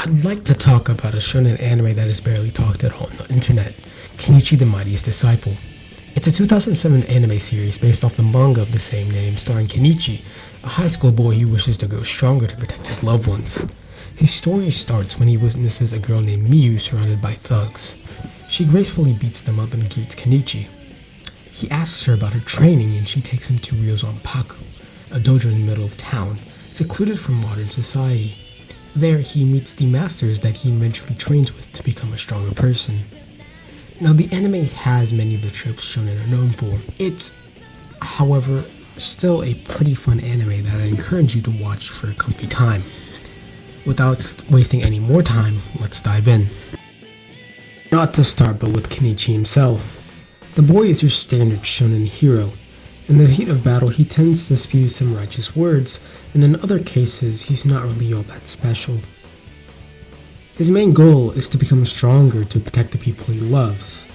I'd like to talk about a shonen anime that is barely talked at all on the internet, Kenichi the Mightiest Disciple. It's a 2007 anime series based off the manga of the same name, starring Kenichi, a high school boy who wishes to grow stronger to protect his loved ones. His story starts when he witnesses a girl named Miu surrounded by thugs. She gracefully beats them up and greets Kenichi. He asks her about her training and she takes him to Ryozanpaku, a dojo in the middle of town, secluded from modern society. There, he meets the masters that he eventually trains with to become a stronger person. Now, the anime has many of the tropes shonen are known for. It's, however, still a pretty fun anime that I encourage you to watch for a comfy time. Without wasting any more time, let's dive in. Not to start, but with Kenichi himself. The boy is your standard shonen hero. In the heat of battle, he tends to spew some righteous words, and in other cases, he's not really all that special. His main goal is to become stronger to protect the people he loves.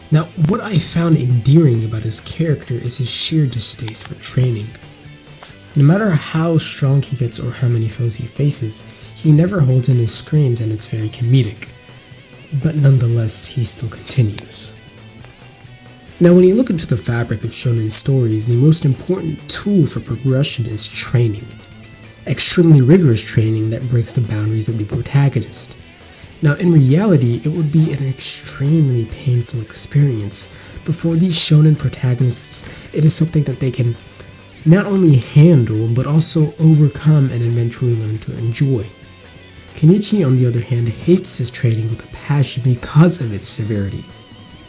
Now, what I found endearing about his character is his sheer distaste for training. No matter how strong he gets or how many foes he faces, he never holds in his screams and it's very comedic. But nonetheless, he still continues. Now, when you look into the fabric of shonen stories, the most important tool for progression is training. Extremely rigorous training that breaks the boundaries of the protagonist. Now, in reality, it would be an extremely painful experience, but for these shonen protagonists, it is something that they can not only handle, but also overcome and eventually learn to enjoy. Kenichi, on the other hand, hates his training with a passion because of its severity.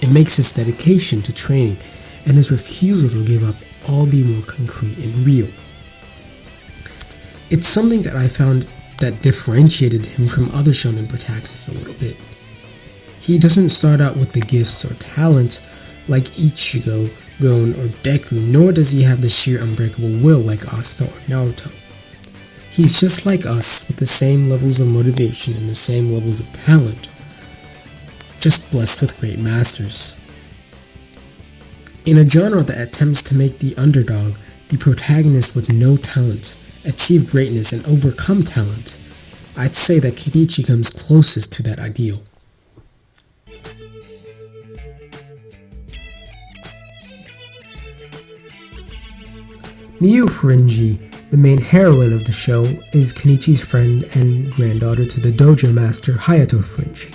It makes his dedication to training and his refusal to give up all the more concrete and real. It's something that I found that differentiated him from other shonen protagonists a little bit. He doesn't start out with the gifts or talents like Ichigo, Gon, or Deku, nor does he have the sheer unbreakable will like Asta or Naruto. He's just like us with the same levels of motivation and the same levels of talent, just blessed with great masters. In a genre that attempts to make the underdog, the protagonist with no talent, achieve greatness and overcome talent, I'd say that Kenichi comes closest to that ideal. Miu Furinji, the main heroine of the show, is Kenichi's friend and granddaughter to the dojo master Hayato Furinji.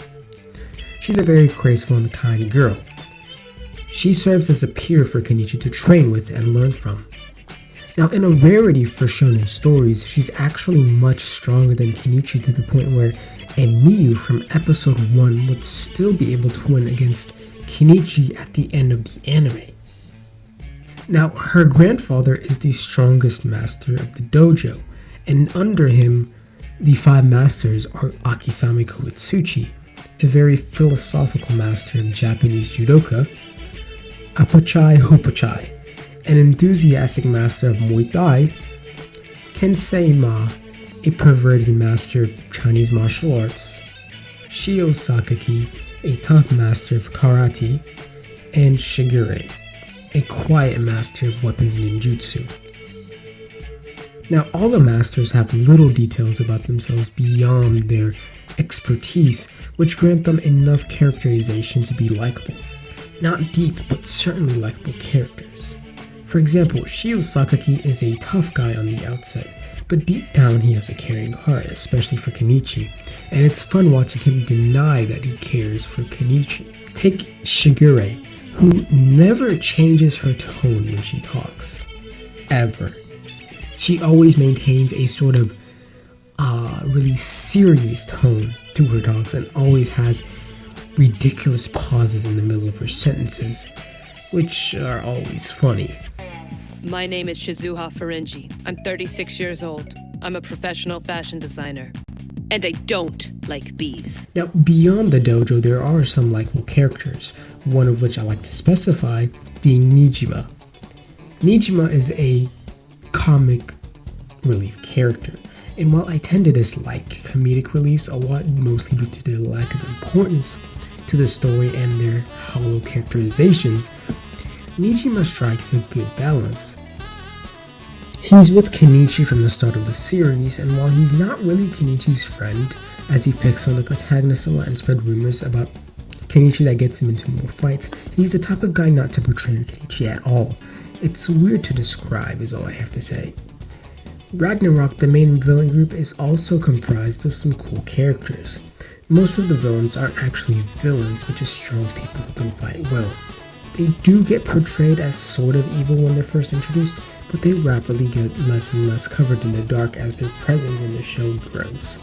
She's a very graceful and kind girl. She serves as a peer for Kenichi to train with and learn from. Now, in a rarity for shonen stories, she's actually much stronger than Kenichi to the point where a Miu from episode 1 would still be able to win against Kenichi at the end of the anime. Now, her grandfather is the strongest master of the dojo, and under him, the 5 masters are Akisame Koitsuchi, a very philosophical master of Japanese judoka, Apachai Hopochai, an enthusiastic master of Muay Thai, Kensei Ma, a perverted master of Chinese martial arts, Shio Sakaki, a tough master of karate, and Shigure, a quiet master of weapons ninjutsu. Now, all the masters have little details about themselves beyond their expertise, which grant them enough characterization to be likable. Not deep, but certainly likable characters. For example, Shio Sakaki is a tough guy on the outset, but deep down he has a caring heart, especially for Kenichi, and it's fun watching him deny that he cares for Kenichi. Take Shigure, who never changes her tone when she talks. Ever. She always maintains a sort of really serious tone to her talks and always has ridiculous pauses in the middle of her sentences, which are always funny. My name is Shizuha Furinji. I'm 36 years old. I'm a professional fashion designer. And I don't like bees. Now, beyond the dojo, there are some likable characters, one of which I like to specify being Nijima. Nijima is a comic relief character, and while I tend to dislike comedic reliefs a lot, mostly due to their lack of importance to the story and their hollow characterizations, Nijima strikes a good balance. He's with Kenichi from the start of the series, and while he's not really Kenichi's friend, as he picks on the protagonist a lot and spread rumors about Kenichi that gets him into more fights. He's the type of guy not to portray Kenichi at all. It's weird to describe is all I have to say. Ragnarok, the main villain group, is also comprised of some cool characters. Most of the villains aren't actually villains, but just strong people who can fight well. They do get portrayed as sort of evil when they're first introduced, but they rapidly get less and less covered in the dark as their presence in the show grows.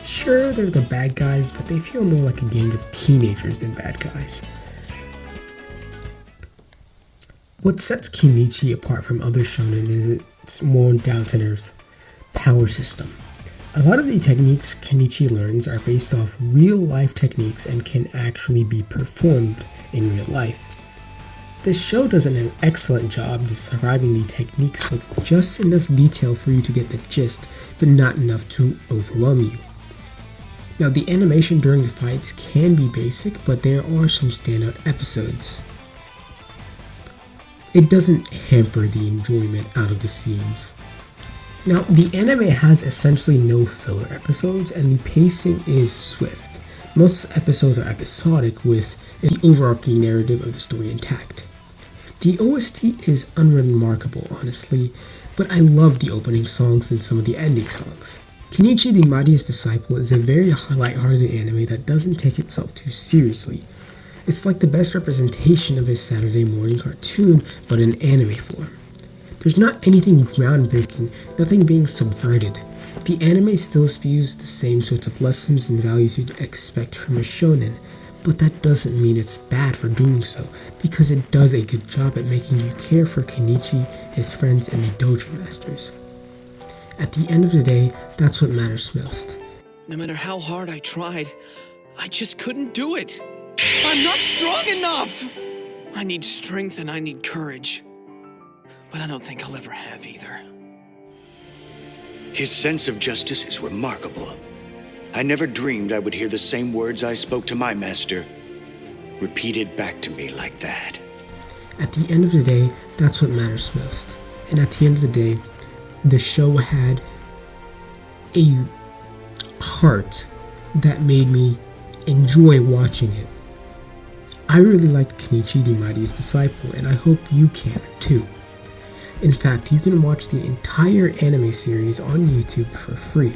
Sure, they're the bad guys, but they feel more like a gang of teenagers than bad guys. What sets Kenichi apart from other shonen is its more down-to-earth power system. A lot of the techniques Kenichi learns are based off real-life techniques and can actually be performed in real life. This show does an excellent job describing the techniques with just enough detail for you to get the gist, but not enough to overwhelm you. Now, the animation during the fights can be basic, but there are some standout episodes. It doesn't hamper the enjoyment out of the scenes. Now, the anime has essentially no filler episodes, and the pacing is swift. Most episodes are episodic, with the overarching narrative of the story intact. The OST is unremarkable, honestly, but I love the opening songs and some of the ending songs. Kenichi the Mightiest Disciple is a very light-hearted anime that doesn't take itself too seriously. It's like the best representation of a Saturday morning cartoon, but in anime form. There's not anything groundbreaking, nothing being subverted. The anime still spews the same sorts of lessons and values you'd expect from a shonen, but that doesn't mean it's bad for doing so, because it does a good job at making you care for Kenichi, his friends, and the dojo masters. At the end of the day, that's what matters most. No matter how hard I tried, I just couldn't do it. I'm not strong enough! I need strength and I need courage. But I don't think I'll ever have either. His sense of justice is remarkable. I never dreamed I would hear the same words I spoke to my master repeated back to me like that. At the end of the day, that's what matters most. And at the end of the day, the show had a heart that made me enjoy watching it. I really liked Kenichi the Mightiest Disciple, and I hope you can too. In fact, you can watch the entire anime series on YouTube for free.